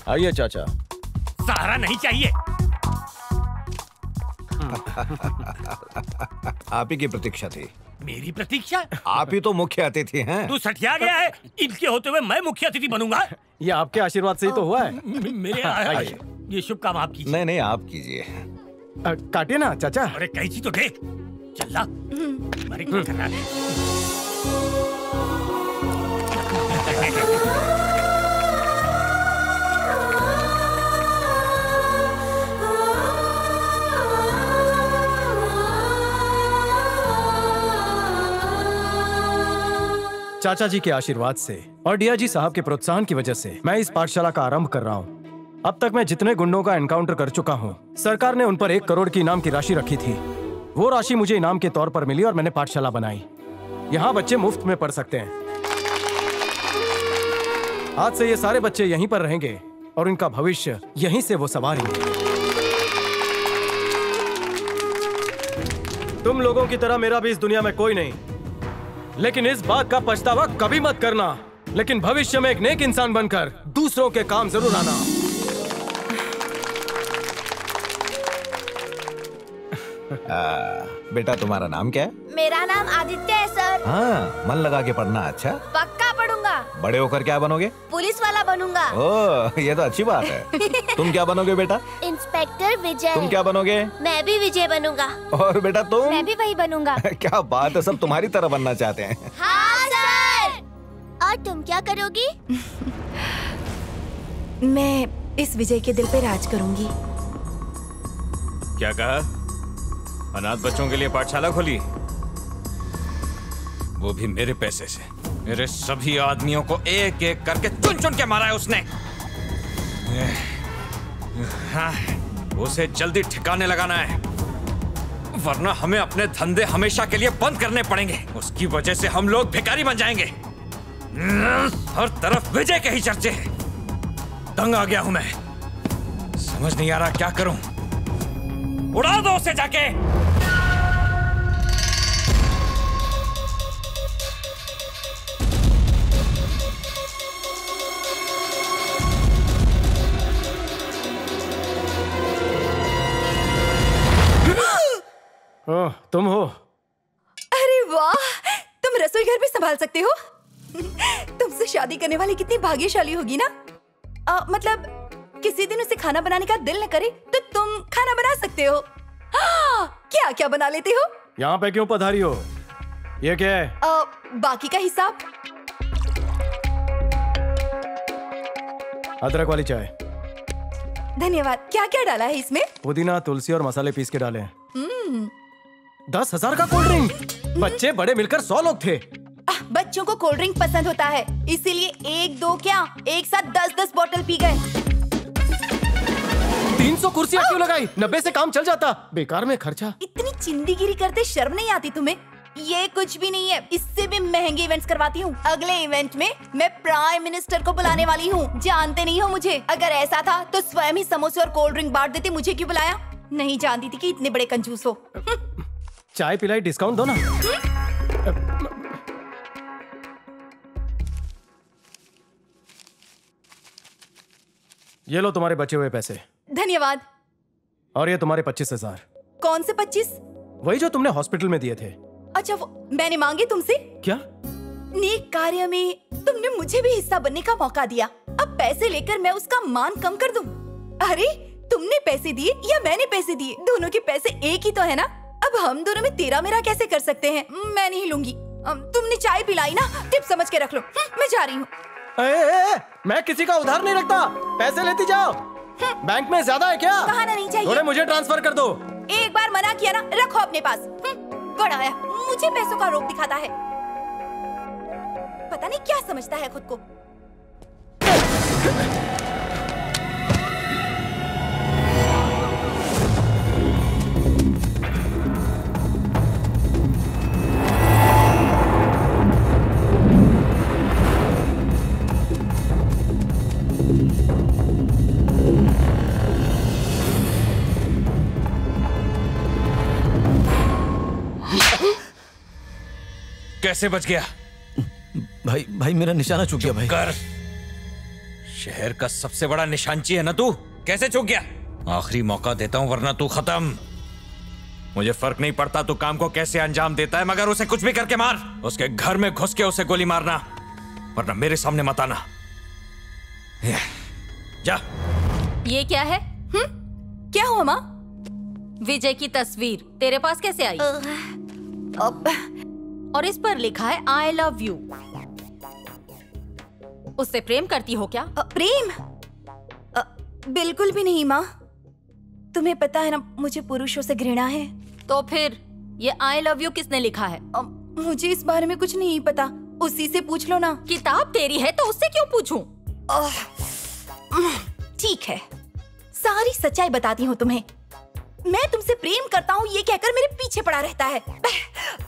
आइए चाचा। सहारा नहीं चाहिए। आप ही की प्रतीक्षा थी। मेरी प्रतीक्षा? आप ही तो मुख्य अतिथि हैं। तू सठिया गया है? इनके होते हुए मैं मुख्य अतिथि बनूंगा? ये आपके आशीर्वाद से ही तो हुआ है। मेरे ये शुभ काम आप कीजिए। नहीं आप कीजिए। काटिए ना चाचा। अरे कैसी तो दे। चल अरे क्या कर रहा है? चाचा जी के आशीर्वाद से और डीआईजी साहब के प्रोत्साहन की वजह से मैं इस पाठशाला का आरंभ कर रहा हूँ। अब तक मैं जितने गुंडों का एनकाउंटर कर चुका हूँ, सरकार ने उन पर 1 करोड़ की इनाम की राशि रखी थी। वो राशि मुझे इनाम के तौर पर मिली और मैंने पाठशाला बनाई। यहाँ बच्चे मुफ्त में पढ़ सकते हैं। आज से ये सारे बच्चे यहीं पर रहेंगे और इनका भविष्य यहीं से वो संवारेंगे। तुम लोगों की तरह मेरा भी इस दुनिया में कोई नहीं, लेकिन इस बात का पछतावा कभी मत करना। लेकिन भविष्य में एक नेक इंसान बनकर दूसरों के काम जरूर आना। बेटा तुम्हारा नाम क्या है? मेरा नाम आदित्य है सर। हाँ, मन लगा के पढ़ना। अच्छा, पक्का पढ़ूंगा। बड़े होकर क्या बनोगे? पुलिस वाला बनूंगा। ओह, ये तो अच्छी बात है। तुम क्या बनोगे बेटा? इंस्पेक्टर विजय। तुम क्या बनोगे? मैं भी विजय बनूंगा। और बेटा तुम? मैं भी वही बनूंगा। क्या बात है, सब तुम्हारी तरह बनना चाहते हैं। हाँ सर। और तुम क्या करोगी? मैं इस विजय के दिल पे राज करूंगी। क्या कहा? अनाथ बच्चों के लिए पाठशाला खोली, वो भी मेरे पैसे से। मेरे सभी आदमियों को एक एक करके चुन चुन के मारा है उसने। हाँ, उसे जल्दी ठिकाने लगाना है, वरना हमें अपने धंधे हमेशा के लिए बंद करने पड़ेंगे। उसकी वजह से हम लोग भिखारी बन जाएंगे। हर तरफ विजय के ही चर्चे हैं। तंग आ गया हूं मैं, समझ नहीं आ रहा क्या करूं। उड़ा दो उसे जाके। ओह, तुम हो? अरे वाह, तुम रसोई घर भी संभाल सकते हो। तुमसे शादी करने वाली कितनी भाग्यशाली होगी ना। मतलब किसी दिन उसे खाना बनाने का दिल न करे तो तुम खाना बना सकते हो। क्या क्या बना लेते हो? यहाँ पे क्यों पधारी हो? ये क्या है? बाकी का हिसाब। अदरक वाली चाय। धन्यवाद। क्या क्या डाला है इसमें? पुदीना, तुलसी और मसाले पीस के डाले हैं। 10,000 का कोल्ड ड्रिंक। बच्चे बड़े मिलकर 100 लोग थे। बच्चों को कोल्ड ड्रिंक पसंद होता है, इसीलिए 1-2 क्या एक साथ 10-10 बोतल पी गए। 300 कुर्सियां क्यों लगाई? 90 से काम चल जाता। बेकार में खर्चा। इतनी चिंदीगिरी करते शर्म नहीं आती तुम्हें? ये कुछ भी नहीं है, इससे भी महंगे इवेंट्स करवाती हूँ। अगले इवेंट में मैं प्राइम मिनिस्टर को बुलाने वाली हूँ। जानते नहीं हो मुझे? अगर ऐसा था तो स्वयं ही समोसे और कोल्ड ड्रिंक बांट देते। मुझे क्यों बुलाया? नहीं जानती थी कि इतने बड़े कंजूस हो। चाय पिलाई, डिस्काउंट दो ना। ये लो तुम्हारे बचे हुए पैसे। धन्यवाद। और ये तुम्हारे 25,000। कौन से 25? वही जो तुमने हॉस्पिटल में दिए थे। अच्छा, वो मैंने मांगे तुमसे? क्या? नेक कार्य में तुमने मुझे भी हिस्सा बनने का मौका दिया। अब पैसे लेकर मैं उसका मान कम कर दूं? अरे तुमने पैसे दिए या मैंने पैसे दिए, दोनों के पैसे एक ही तो है ना। अब हम दोनों में तेरा मेरा कैसे कर सकते हैं? मैं नहीं लूंगी। तुमने चाय पिलाई ना, टिप समझ के रख लो। मैं जा रही हूँ। मैं किसी का उधार नहीं रखता, पैसे लेती जाओ। बैंक में ज्यादा है क्या? कहाना नहीं चाहिए। थोड़े मुझे ट्रांसफर कर दो। एक बार मना किया ना, रखो अपने पास। बड़ा आया, मुझे पैसों का रोग दिखाता है। पता नहीं क्या समझता है खुद को। कैसे बच गया? भाई मेरा निशाना चुक गया भाई। कर, शहर का सबसे बड़ा निशानची है ना तू, कैसे चूक गया? आखिरी मौका देता हूं वरना तू खत्म। मुझे फर्क नहीं पड़ता तू काम को कैसे अंजाम देता है, मगर उसे कुछ भी करके मार। उसके घर में घुस के उसे गोली मारना, वरना मेरे सामने मत आना। जा। ये क्या है? क्या हुआ माँ? विजय की तस्वीर तेरे पास कैसे आई? और इस पर लिखा है I love you। उससे प्रेम करती हो क्या? प्रेम? बिल्कुल भी नहीं माँ। तुम्हें पता है ना, मुझे पुरुषों से घृणा है। तो फिर ये I love you किसने लिखा है? मुझे इस बारे में कुछ नहीं पता, उसी से पूछ लो ना। किताब तेरी है तो उससे क्यों पूछूं? ठीक है, सारी सच्चाई बताती हूँ तुम्हें। मैं तुमसे प्रेम करता हूँ ये कहकर मेरे पीछे पड़ा रहता है,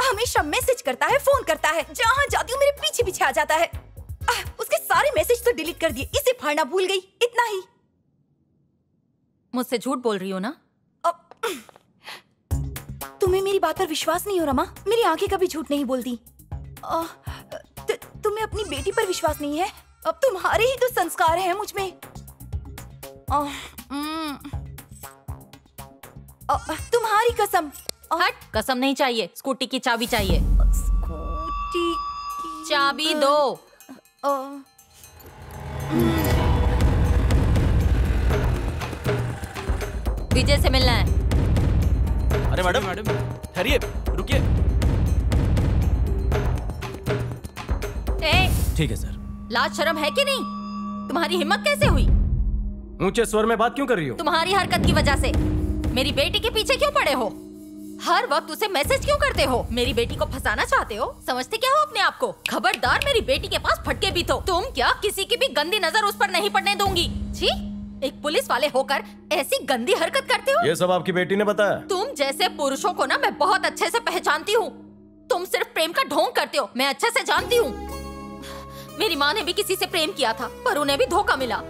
हमेशा मैसेज करता है, फोन करता है, जहाँ जाती हूँ मेरे पीछे पीछे आ जाता है। उसके सारे मैसेज तो डिलीट कर दिए, इसे फाड़ना भूल गई, इतना ही। मुझसे झूठ बोल रही हो ना? तुम्हें मेरी बात पर विश्वास नहीं हो रहा माँ? मेरी आंखें कभी झूठ नहीं बोलती। तुम्हें अपनी बेटी पर विश्वास नहीं है? अब तुम्हारे ही तो संस्कार हैं मुझ में। तुम्हारी कसम। हट, कसम नहीं चाहिए, स्कूटी की चाबी चाहिए। स्कूटी की चाबी दो। विजय से मिलना है। अरे मैडम ठहरिए, रुकिए। ठीक है सर। लाज शर्म है कि नहीं? तुम्हारी हिम्मत कैसे हुई? ऊंचे स्वर में बात क्यों कर रही हो? तुम्हारी हरकत की वजह से। मेरी बेटी के पीछे क्यों पड़े हो? हर वक्त उसे मैसेज क्यों करते हो? मेरी बेटी को फंसाना चाहते हो? समझते क्या हो अपने आप को? खबरदार, मेरी बेटी के पास फटके भी तो। तुम क्या किसी की भी गंदी नजर उस पर नहीं पड़ने दूंगी। छी, एक पुलिस वाले होकर ऐसी गंदी हरकत करते हो। ये सब आपकी बेटी ने बताया? तुम जैसे पुरुषों को ना मैं बहुत अच्छे से पहचानती हूँ। तुम सिर्फ प्रेम का ढोंग करते हो, मैं अच्छे से जानती हूँ। मेरी माँ ने भी किसी से प्रेम किया था, पर उन्हें भी धोखा मिला।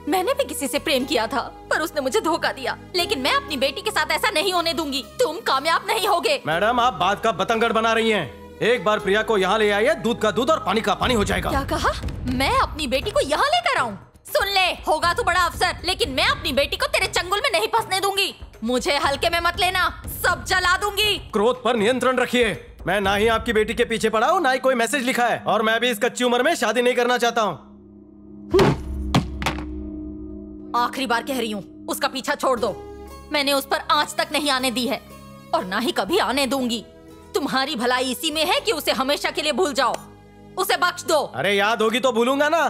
मैंने भी किसी से प्रेम किया था, पर उसने मुझे धोखा दिया। लेकिन मैं अपनी बेटी के साथ ऐसा नहीं होने दूंगी। तुम कामयाब नहीं होगे। मैडम, आप बात का बतंगड़ बना रही हैं। एक बार प्रिया को यहाँ ले आइए, दूध का दूध और पानी का पानी हो जाएगा। क्या कहा? मैं अपनी बेटी को यहाँ लेकर आऊँ? सुन ले, होगा तो बड़ा अफसर, लेकिन मैं अपनी बेटी को तेरे चंगुल में नहीं फंसने दूंगी। मुझे हल्के में मत लेना, सब जला दूंगी। क्रोध पर नियंत्रण रखिए। मैं ना ही आपकी बेटी के पीछे पड़ा हूँ, ना ही कोई मैसेज लिखा है, और मैं भी इस कच्ची उम्र में शादी नहीं करना चाहता हूँ। आखिरी बार कह रही हूँ, उसका पीछा छोड़ दो। मैंने उस पर आंच तक नहीं आने दी है, और ना ही कभी आने दूंगी। तुम्हारी भलाई इसी में है कि उसे हमेशा के लिए भूल जाओ। उसे बख्श दो। अरे याद होगी तो भूलूंगा ना।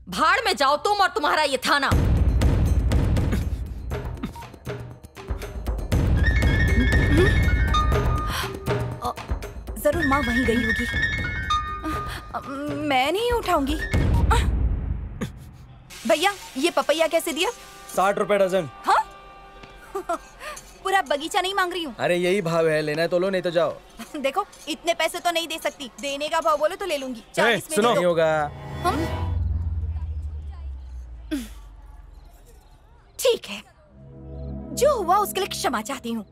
भाड़ में जाओ तुम और तुम्हारा ये थाना। जरूर माँ वहीं गई होगी। मैं नहीं उठाऊंगी। भैया, ये पपैया कैसे दिया? 60 रुपए डजन। हाँ? पूरा बगीचा नहीं मांग रही हूँ। अरे यही भाव है, लेना है तो लो, नहीं तो जाओ। देखो, इतने पैसे तो नहीं दे सकती। देने का भाव बोले तो ले लूंगी। 40 में सुनो। दे नहीं दो। होगा। ठीक है, जो हुआ उसके लिए क्षमा चाहती हूँ।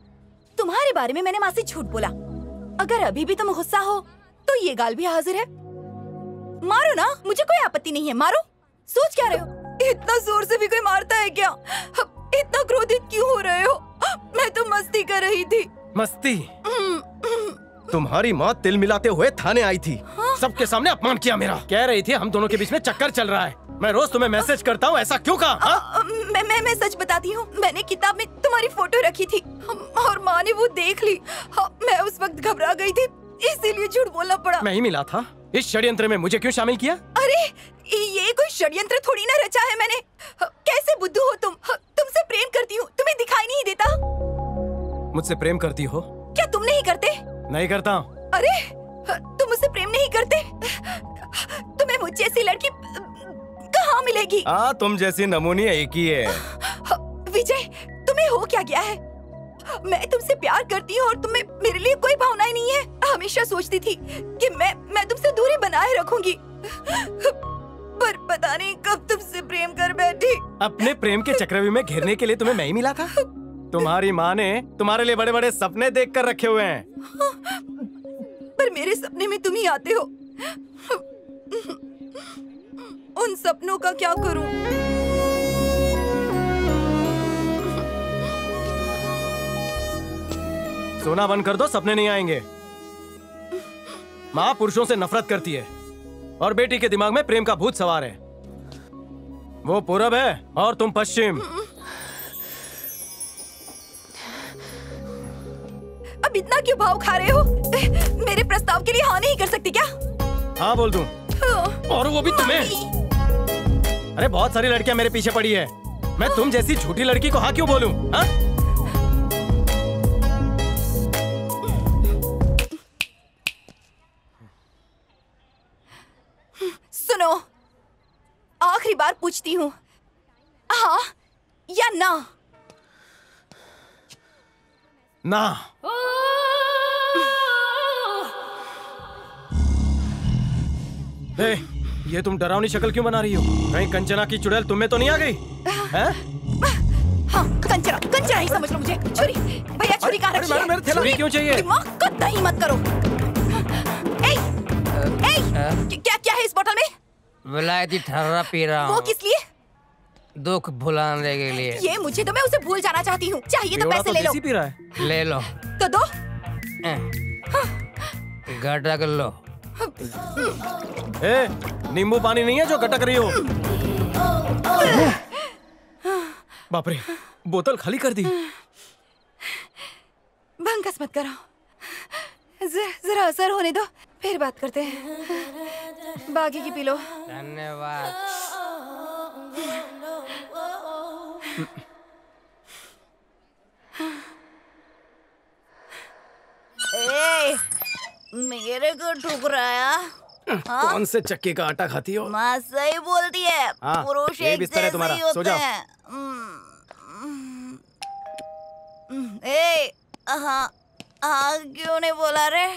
तुम्हारे बारे में मैंने माँ से झूठ बोला। अगर अभी भी तुम गुस्सा हो तो ये गाल भी हाजिर है। मारो ना, मुझे कोई आपत्ति नहीं है, मारो। सोच क्या रहे हो? इतना जोर से भी कोई मारता है क्या? इतना क्रोधित क्यों हो रहे हो? मैं तो मस्ती कर रही थी। मस्ती? तुम्हारी माँ तिल मिलाते हुए थाने आई थी। सबके सामने अपमान किया मेरा। कह रही थी हम दोनों के बीच में चक्कर चल रहा है। मैं रोज तुम्हें मैसेज करता हूँ, ऐसा क्यों कहा? मैं सच बताती हूँ, मैंने किताब में तुम्हारी फोटो रखी थी और माँ ने वो देख ली। मैं उस वक्त घबरा गई थी, इसीलिए झूठ बोलना पड़ा। मैं ही मिला था। इस षड्यंत्र में मुझे क्यों शामिल किया? अरे ये कोई षड्यंत्र थोड़ी ना रचा है मैंने। कैसे बुद्धू हो तुम? तुमसे प्रेम करती हूँ, तुम्हें दिखाई नहीं देता? मुझसे प्रेम करती हो? क्या तुम नहीं करते? नहीं करता। अरे तुम मुझसे प्रेम नहीं करते? तुम्हें मुझ जैसी लड़की कहाँ मिलेगी? तुम जैसी नमूनी एक ही है। विजय, तुम्हें हो क्या गया है? मैं तुमसे प्यार करती हूँ और तुम्हें मेरे लिए कोई भावनाएं नहीं है। हमेशा सोचती थी कि मैं तुमसे दूरी बनाए रखूंगी, पर पता नहीं कब तुमसे प्रेम कर बैठी। अपने प्रेम के चक्रव्यूह में घेरने के लिए तुम्हें मैं ही मिला था। तुम्हारी माँ ने तुम्हारे लिए बड़े बड़े सपने देख कर रखे हुए हैं। पर मेरे सपने में तुम ही आते हो। उन सपनों का क्या करूं? सोना बंद कर दो, सपने नहीं आएंगे। माँ पुरुषों से नफरत करती है और बेटी के दिमाग में प्रेम का भूत सवार है। वो पूरब है और तुम पश्चिम। अब इतना क्यों भाव खा रहे हो? मेरे प्रस्ताव के लिए हाँ नहीं कर सकती क्या? हाँ बोल दूं। और वो भी तुम्हें। अरे बहुत सारी लड़कियां मेरे पीछे पड़ी है, मैं तुम जैसी झूठी लड़की को हाँ क्यों बोलूं? हाँ? सुनो, आखिरी बार पूछती हूँ, हाँ या ना? ना। ए, ये तुम डरावनी शक्ल क्यों बना रही हो? कहीं कंचना की चुड़ैल तुम में तो नहीं आ गई? हैं? हाँ, कंचना ही समझ लो मुझे। छुरी, भैया छुरी कहाँ रखी है? छुरी क्यों चाहिए? दिमाग को दही मत करो। क्या है इस बोतल में? विलायती ठर्रा पी रहा हूँ। वो किस लिए? दुख भुलाने के लिए। ये मुझे तो मैं उसे भूल जाना चाहती हूँ। चाहिए तो पैसे ले लो। पी रहा है। ले लो। तो दो। गटक लो। ए, नींबू पानी नहीं है जो गटक रही हो। बाप रे, बोतल खाली कर दी। भंकस मत करो, जरा असर होने दो, फिर बात करते हैं। बाकी की पी लो। धन्यवाद। मेरे को ठुकराया। कौन से चक्की का आटा खाती हो? माँ सही बोलती है, पुरुष एक जैसे ही होते हैं। हाँ हाँ क्यों नहीं बोला रे?